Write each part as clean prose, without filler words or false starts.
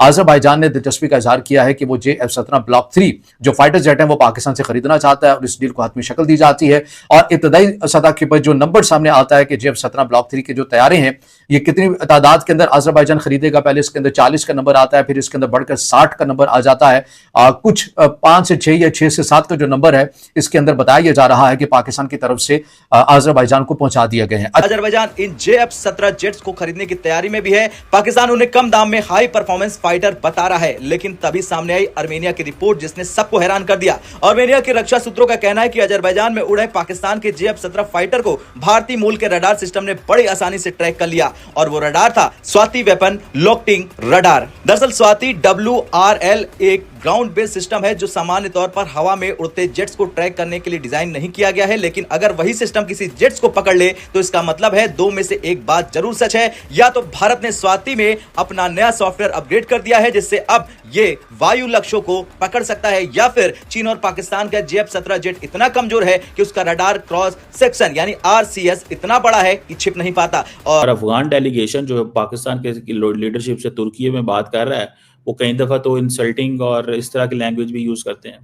Azerbaijan ने दिलचस्पी का इजहार किया है कि वो JF-17 ब्लॉक 3 जो फाइटर जेट है वो पाकिस्तान से खरीदना चाहता है और इस डील को हतमी शक्ल दी जाती है। और इब्तदाई सतह के पर जो नंबर सामने आता है कि JF-17 ब्लॉक 3 के जो तैयारी हैं ये कितनी तादाद के अंदर अज़रबैजान खरीदेगा, पहले इसके अंदर 40 का नंबर आता है, फिर इसके अंदर बढ़कर 60 का नंबर आ जाता है। कुछ 5 से 6 या 6 से 7 का जो नंबर है इसके अंदर बताया जा रहा है कि पाकिस्तान की तरफ से अज़रबैजान को पहुंचा दिया गया है। अज़रबैजान इन JF-17 जेट्स को खरीदने की तैयारी में भी है। पाकिस्तान उन्हें कम दाम में हाई परफॉर्मेंस फाइटर बता रहा है, लेकिन तभी सामने आई आर्मेनिया की रिपोर्ट जिसने सबको हैरान कर दिया। आर्मेनिया के रक्षा सूत्रों का कहना है कि अज़रबैजान में उड़े पाकिस्तान के JF-17 फाइटर को भारतीय मूल के रडार सिस्टम ने बड़ी आसानी से ट्रैक कर लिया और वो रडार था स्वाति वेपन लोकटिंग रडार। दरअसल स्वाति WRL एक ग्राउंड बेस्ड सिस्टम है जो सामान्य तौर पर हवा में उड़ते जेट्स को ट्रैक करने के लिए डिजाइन नहीं किया गया है, लेकिन अगर वही सिस्टम किसी जेट्स को पकड़ ले तो इसका मतलब है दो में से एक बात जरूर सच है, या तो भारत ने स्वाति में अपना नया सॉफ्टवेयर अपग्रेड कर दिया है जिससे अब ये वायु लक्ष्यों को पकड़ सकता है, या फिर चीन और पाकिस्तान का JF-17 जेट इतना कमजोर है कि उसका रडार क्रॉस सेक्शन यानी RCS इतना बड़ा है कि छिप नहीं पाता। और अफगान डेलीगेशन जो पाकिस्तान के लीडरशिप से तुर्की में बात कर रहा है वो कई दफा तो इंसल्टिंग और इस तरह की लैंग्वेज भी यूज करते हैं,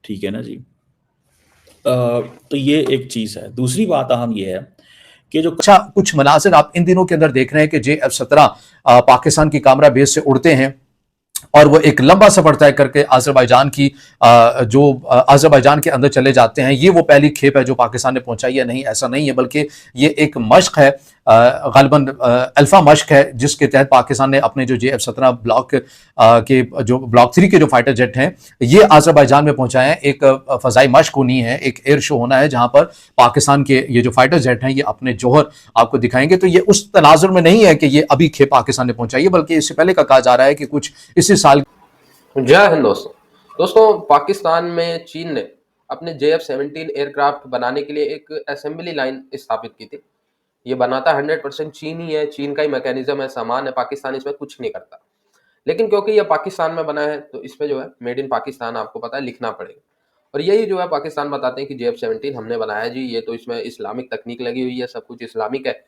ठीक है ना जी। तो ये एक चीज है। दूसरी बात अहम ये है कि जो कुछ मनासिर आप इन दिनों के अंदर देख रहे हैं कि JF-17 पाकिस्तान की कामरा बेस से उड़ते हैं और वो एक लंबा सफर तय करके अज़रबैजान की जो अज़रबैजान के अंदर चले जाते हैं। ये वो पहली खेप है जो पाकिस्तान ने पहुंचाई है, नहीं ऐसा नहीं है, बल्कि ये एक मश्क है, गालिबन अल्फा मश्क है जिसके तहत पाकिस्तान ने अपने जो JF-17 ब्लॉक के जो ब्लॉक 3 के जो फाइटर जेट हैं ये अज़रबैजान में पहुंचाए हैं। एक फजाई मश्क होनी है, एक एयर शो होना है जहां पर पाकिस्तान के ये जो फाइटर जेट हैं ये अपने जौहर आपको दिखाएंगे। तो ये उस तनाजुर में नहीं है कि ये अभी खेप पाकिस्तान ने पहुंचाई है, बल्कि इससे पहले का कहा जा रहा है कि कुछ इसी साल। जय हिंद दोस्तों, पाकिस्तान में चीन ने अपने JF-17 एयरक्राफ्ट बनाने के लिए एक असेंबली लाइन स्थापित की थी। ये बनाता 100% चीन ही है, चीन का ही मैकेनिज्म है, सामान है, पाकिस्तान इसमें कुछ नहीं करता। लेकिन क्योंकि ये पाकिस्तान में बना है तो इसमें जो है मेड इन पाकिस्तान आपको पता है लिखना पड़ेगा। और यही जो है पाकिस्तान बताते हैं कि JF-17 हमने बनाया जी, ये तो इसमें इस्लामिक तकनीक लगी हुई है, सब कुछ इस्लामिक है।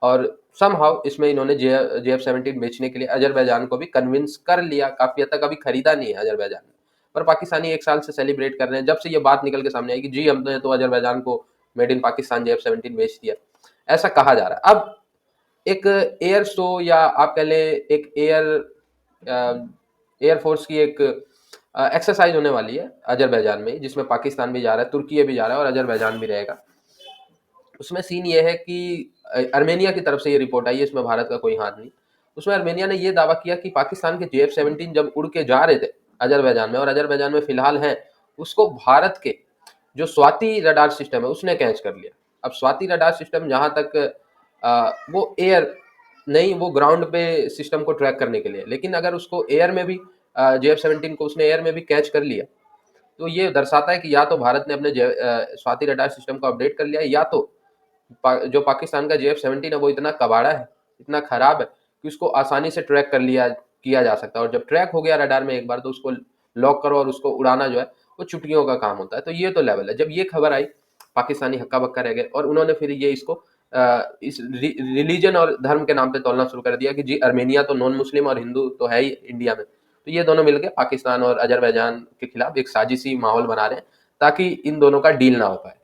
और समहाउ इसमें इन्होंने JF-17 बेचने के लिए अजरबैजान को भी कन्विंस कर लिया। काफी हद तक अभी खरीदा नहीं है अजरबैजान ने, पर पाकिस्तानी 1 साल से सेलिब्रेट कर रहे हैं जब से ये बात निकल के सामने आई कि जी हमने तो अजरबैजान को मेड इन पाकिस्तान JF-17 बेच दिया, ऐसा कहा जा रहा है। अब एक एयर शो या आप कह लें एक एयरफोर्स की एक एक्सरसाइज होने वाली है अजरबैजान में, जिसमें पाकिस्तान भी जा रहा है, तुर्की भी जा रहा है और अजरबैजान भी रहेगा। उसमें सीन ये है कि आर्मेनिया की तरफ से ये रिपोर्ट आई है, इसमें भारत का कोई हाथ नहीं। उसमें आर्मेनिया ने ये दावा किया कि पाकिस्तान के JF-17 जब उड़ के जा रहे थे अजरबैजान में, और अजरबैजान में फिलहाल हैं, उसको भारत के जो स्वाति रडार सिस्टम है उसने कैच कर लिया। अब स्वाति रडार सिस्टम जहां तक वो एयर नहीं, वो ग्राउंड पे सिस्टम को ट्रैक करने के लिए, लेकिन अगर उसको एयर में भी JF-17 को उसने एयर में भी कैच कर लिया तो ये दर्शाता है कि या तो भारत ने अपने स्वाति रडार सिस्टम को अपडेट कर लिया है, या तो जो पाकिस्तान का JF-17 है वो इतना कबाड़ा है, इतना खराब है कि उसको आसानी से ट्रैक किया जा सकता है। और जब ट्रैक हो गया रडार में एक बार तो उसको लॉक करो और उसको उड़ाना जो है वो चुटकियों का काम होता है। तो ये तो लेवल है। जब ये खबर आई पाकिस्तानी हक्का बक्का रह गए और उन्होंने फिर ये इसको इस रिलीजन और धर्म के नाम पे तोलना शुरू कर दिया कि जी आर्मेनिया तो नॉन मुस्लिम और हिंदू तो है ही इंडिया में, तो ये दोनों मिलकर पाकिस्तान और अजरबैजान के खिलाफ एक साजिशी माहौल बना रहे हैं ताकि इन दोनों का डील ना हो पाए,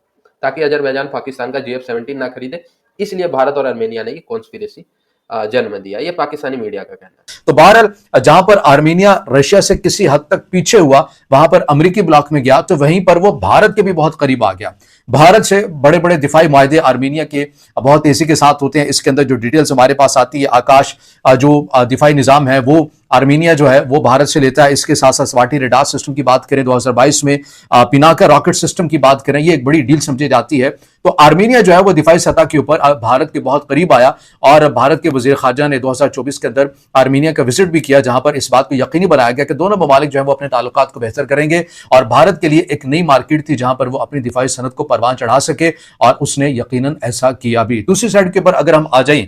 ताकि अजरबैजान पाकिस्तान का JF-17 ना खरीदे। इसलिए भारत और आर्मेनिया ने ये कॉन्स्पिरेसी जन्म दिया, ये पाकिस्तानी मीडिया का कहना है। तो बहरहाल जहां पर आर्मेनिया रशिया से किसी हद तक पीछे हुआ, वहां पर अमेरिकी ब्लॉक में गया, तो वहीं पर वो भारत के भी बहुत करीब आ गया। भारत से बड़े बड़े दिफाई मुआहदे आर्मेनिया के बहुत तेजी के साथ होते हैं। इसके अंदर जो डिटेल्स हमारे पास आती है, आकाश जो दिफाई निजाम है वो आर्मेनिया जो है वो भारत से लेता है। इसके साथ साथ स्वाति रडार सिस्टम की बात करें 2022 में, पिनाका रॉकेट सिस्टम की बात करें, ये एक बड़ी डील समझी जाती है। तो आर्मेनिया जो है वो दिफाई सतह के ऊपर भारत के बहुत करीब आया और भारत के वजीर खारजा ने 2024 के अंदर आर्मेनिया का विजिट भी किया, जहां पर इस बात को यकीनी बनाया गया कि दोनों ममालिक जो है वो अपने ताल्लुकात को बेहतर करेंगे और भारत के लिए एक नई मार्केट थी जहां पर वो अपनी दिफाई सनत को परवान चढ़ा सके, और उसने यकीनन ऐसा किया भी। दूसरी साइड के ऊपर अगर हम आ जाएं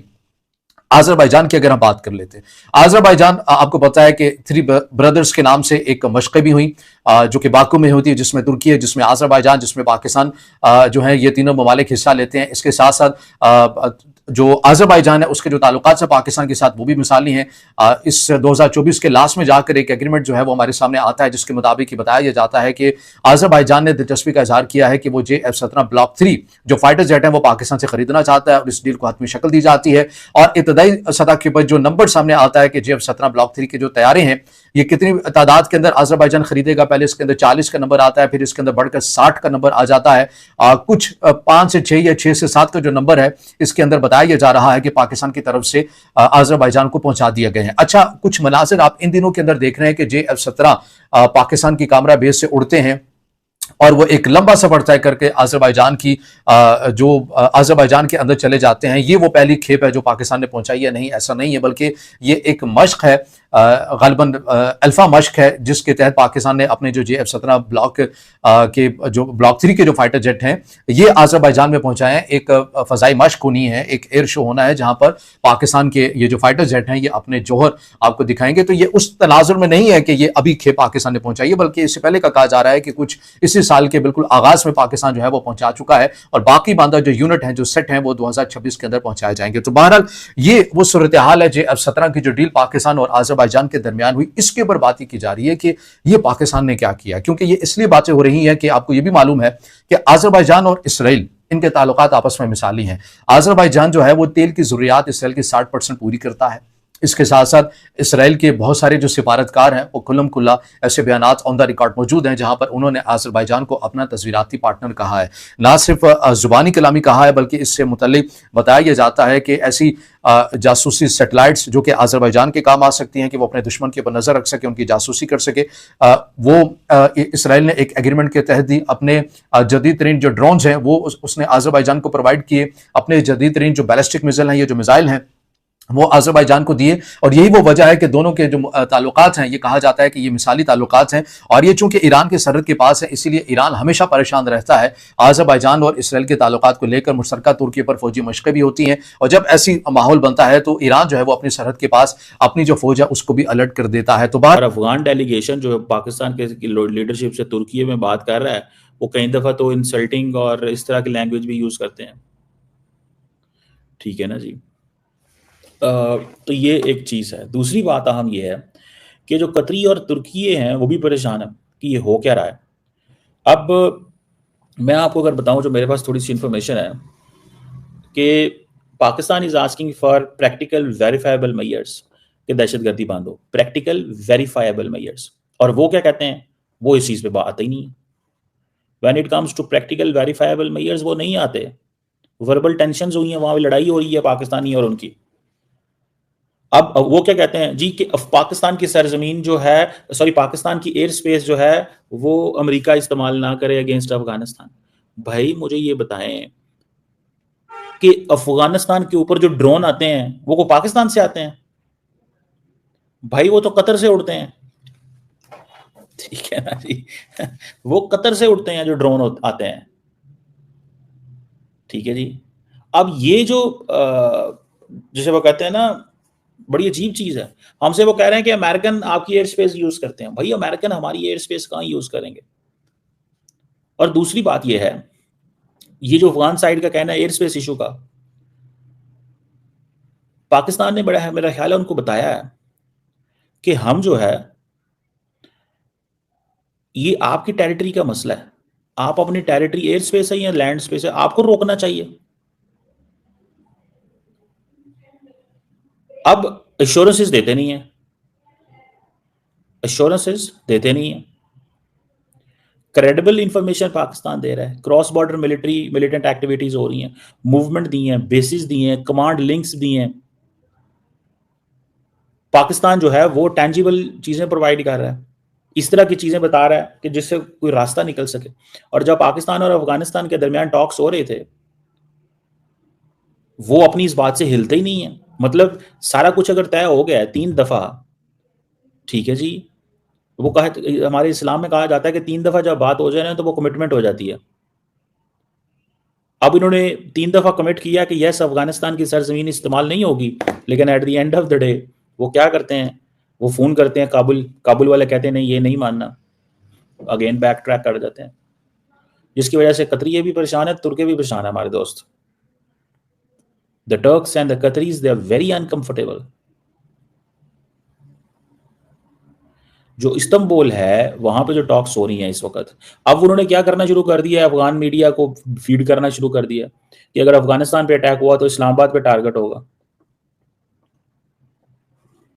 आज़रबाईजान की अगर हम बात कर लेते हैं, आज़रबाईजान आपको पता है कि थ्री ब्रदर्स के नाम से एक मशक़ें भी हुई जो कि बाकू में होती है, जिसमें तुर्की है, जिसमें आज़रबाईजान, जिसमें पाकिस्तान जो है, ये तीनों ममालिक हिस्सा लेते हैं। इसके साथ साथ जो आज़रबाईजान है उसके जो ताल्लुकात है पाकिस्तान के साथ वो भी मिसाली हैं। इस 2024 के लास्ट में जाकर एक एग्रीमेंट जो है वो हमारे सामने आता है, जिसके मुताबिक बताया जाता है कि आज़रबाईजान ने दिलचस्पी का इजहार किया है कि वो JF-17 ब्लॉक 3 जो फाइटर जेट है वो पाकिस्तान से खरीदना चाहता है और इस डील को हतमी शक्ल दी जाती है। और इब्तदाई सतह के ऊपर जो नंबर सामने आता है कि JF-17 ब्लॉक 3 के जो तैयारी हैं, ये कितनी तादाद के अंदर आज़रबाईजान खरीदेगा, पहले इसके अंदर 40 का नंबर आता है, फिर इसके अंदर बढ़कर 60 का नंबर आ जाता है। कुछ 5 से 6 या 6 से 7 का जो नंबर है इसके अंदर बताया जा रहा है कि पाकिस्तान की तरफ से आज़रबाईजान को पहुंचा दिया गया है। अच्छा, कुछ मनासिर आप इन दिनों के अंदर देख रहे हैं कि JF-17 पाकिस्तान की कामरा बेस से उड़ते हैं और वो एक लंबा सफर तय करके आज़रबाईजान की आज़रबाईजान के अंदर चले जाते हैं। ये वो पहली खेप है जो पाकिस्तान ने पहुंचाई है? नहीं, ऐसा नहीं है, बल्कि ये एक मश्क है, गालिबन अल्फा मश्क है, जिसके तहत पाकिस्तान ने अपने जो JF-17 ब्लॉक के जो ब्लॉक 3 के जो फाइटर जेट हैं ये आज़रबाईजान में पहुंचाए हैं। एक फ़ज़ाई मश्क होनी है, एक एयर शो होना है, जहां पर पाकिस्तान के ये जो फाइटर जेट हैं ये अपने जौहर आपको दिखाएंगे। तो ये उस तनाजुर में नहीं है कि ये अभी खेप पाकिस्तान ने पहुंचाई है, बल्कि इससे पहले का कहा जा रहा है कि कुछ इसी साल के बिल्कुल आगाज में पाकिस्तान जो है वो पहुंचा चुका है और बाकी बांधा जो यूनिट हैं, जो सेट हैं, वो 2026 के अंदर पहुंचाए जाएंगे। तो बहरहाल ये वो सूरत हाल है JF-17 की जो डील पाकिस्तान और आज़रबाईजान के दरमियान हुई, इसके ऊपर बात की जा रही है कि ये पाकिस्तान ने क्या किया, क्योंकि ये इसलिए बातें हो रही हैं कि आपको ये भी मालूम है कि आज़रबाईजान और इसराइल इनके ताल्लुकात आपस में मिसाली हैं। आज़रबाईजान जो है वो तेल की ज़रूरियात इसराइल की 60% पूरी करता है। इसके साथ साथ इसराइल के बहुत सारे जो सिफारतकार हैं वो खुल्लम खुल्ला ऐसे बयानात ऑन द रिकॉर्ड मौजूद हैं जहां पर उन्होंने आज़रबाईजान को अपना तस्वीराती पार्टनर कहा है। ना सिर्फ जुबानी कलामी कहा है, बल्कि इससे मुतल्लिक बताया जाता है कि ऐसी जासूसी सेटेलाइट्स जो कि आज़रबाईजान के काम आ सकती हैं कि वो अपने दुश्मन के ऊपर नजर रख सके, उनकी जासूसी कर सके, वो इसराइल ने एक एग्रीमेंट के तहत दी। अपने जदीद तरीन जो ड्रोन्स हैं वो उसने आज़रबाईजान को प्रोवाइड किए। अपने जदीद तरीन जो बैलिस्टिक मिसाइल हैं, ये जो मिसाइल हैं, वो आज़रबाईजान को दिए। और यही वो वजह है कि दोनों के जो ताल्लुकात हैं, ये कहा जाता है कि ये मिसाली ताल्लुकात हैं और ये चूंकि ईरान के सरहद के पास है, इसीलिए ईरान हमेशा परेशान रहता है। आज़रबाईजान और इसराइल के ताल्लुकात को लेकर मुश्तरका तौर के ऊपर फौजी मशक़ें भी होती हैं और जब ऐसी माहौल बनता है तो ईरान जो है वो अपनी सरहद के पास अपनी जो फौज है उसको भी अलर्ट कर देता है। तो और अफगान डेलीगेशन जो पाकिस्तान के लीडरशिप से तुर्की में बात कर रहा है, वो कई दफ़ा तो इंसल्टिंग और इस तरह की लैंग्वेज भी यूज़ करते हैं। ठीक है ना जी। तो ये एक चीज़ है। दूसरी बात अहम ये है कि जो कतरी और तुर्की हैं वो भी परेशान है कि ये हो क्या रहा है। अब मैं आपको अगर बताऊं, जो मेरे पास थोड़ी सी इंफॉर्मेशन है कि Pakistan is asking for practical verifiable measures कि दहशतगर्दी बंद हो, प्रैक्टिकल वेरीफाइबल मेजर्स। और वो क्या कहते हैं, वो इस चीज़ पे बात ही नहीं है। When it comes to practical verifiable measures वो नहीं आते। वर्बल टेंशंस हुई हैं, वहाँ पे लड़ाई हो रही है पाकिस्तानी और उनकी। अब वो क्या कहते हैं जी कि पाकिस्तान की सरजमीन जो है, सॉरी, पाकिस्तान की एयर स्पेस जो है वो अमेरिका इस्तेमाल ना करे अगेंस्ट अफगानिस्तान। भाई मुझे ये बताएं कि अफगानिस्तान के ऊपर जो ड्रोन आते हैं वो को पाकिस्तान से आते हैं? भाई वो तो कतर से उड़ते हैं। ठीक है ना जी। वो कतर से उड़ते हैं जो ड्रोन आते हैं। ठीक है जी। अब ये जो जैसे वो कहते हैं ना, बड़ी अजीब चीज है। हमसे वो कह रहे हैं कि अमेरिकन आपकी एयर स्पेस यूज करते हैं। भाई अमेरिकन हमारी एयर स्पेस कहां यूज करेंगे? और दूसरी बात ये है, ये जो अफगान साइड का कहना है एयर स्पेस इशू का, पाकिस्तान ने बड़ा है, मेरा ख्याल है उनको बताया है कि हम जो है ये आपकी टेरिटरी का मसला है। आप अपनी टेरिटरी एयर स्पेस है या लैंड स्पेस है, आपको रोकना चाहिए। अब एश्योरेंसेस देते नहीं है, एश्योरेंसेस देते नहीं है। क्रेडिबल इंफॉर्मेशन पाकिस्तान दे रहा है, क्रॉस बॉर्डर मिलिटेंट एक्टिविटीज हो रही हैं, मूवमेंट दी हैं, बेसिस दी हैं, कमांड लिंक्स दी हैं। पाकिस्तान जो है वो टेंजिबल चीजें प्रोवाइड कर रहा है, इस तरह की चीजें बता रहा है कि जिससे कोई रास्ता निकल सके। और जब पाकिस्तान और अफगानिस्तान के दरमियान टॉक्स हो रहे थे, वो अपनी इस बात से हिलते ही नहीं है। मतलब सारा कुछ अगर तय हो गया है 3 दफा, ठीक है जी, वो कहा, हमारे इस्लाम में कहा जाता है कि 3 दफा जब बात हो जाए ना तो वो कमिटमेंट हो जाती है। अब इन्होंने 3 दफा कमिट किया कि यस अफगानिस्तान की सरजमीन इस्तेमाल नहीं होगी, लेकिन at the end of the day वो क्या करते हैं, वो फोन करते हैं काबुल वाले कहते हैं नहीं ये नहीं मानना, अगेन बैक ट्रैक कर जाते हैं, जिसकी वजह से कतरी भी परेशान है, तुर्के भी परेशान है हमारे दोस्त। The Turks and the Qataris they are very uncomfortable. जो इस्तांबुल है वहां पे जो टॉक्स हो रही हैं इस वक्त, अब उन्होंने क्या करना शुरू कर दिया है, अफगान मीडिया को फीड करना शुरू कर दिया कि अगर अफगानिस्तान पे अटैक हुआ तो इस्लामाबाद पे टारगेट होगा।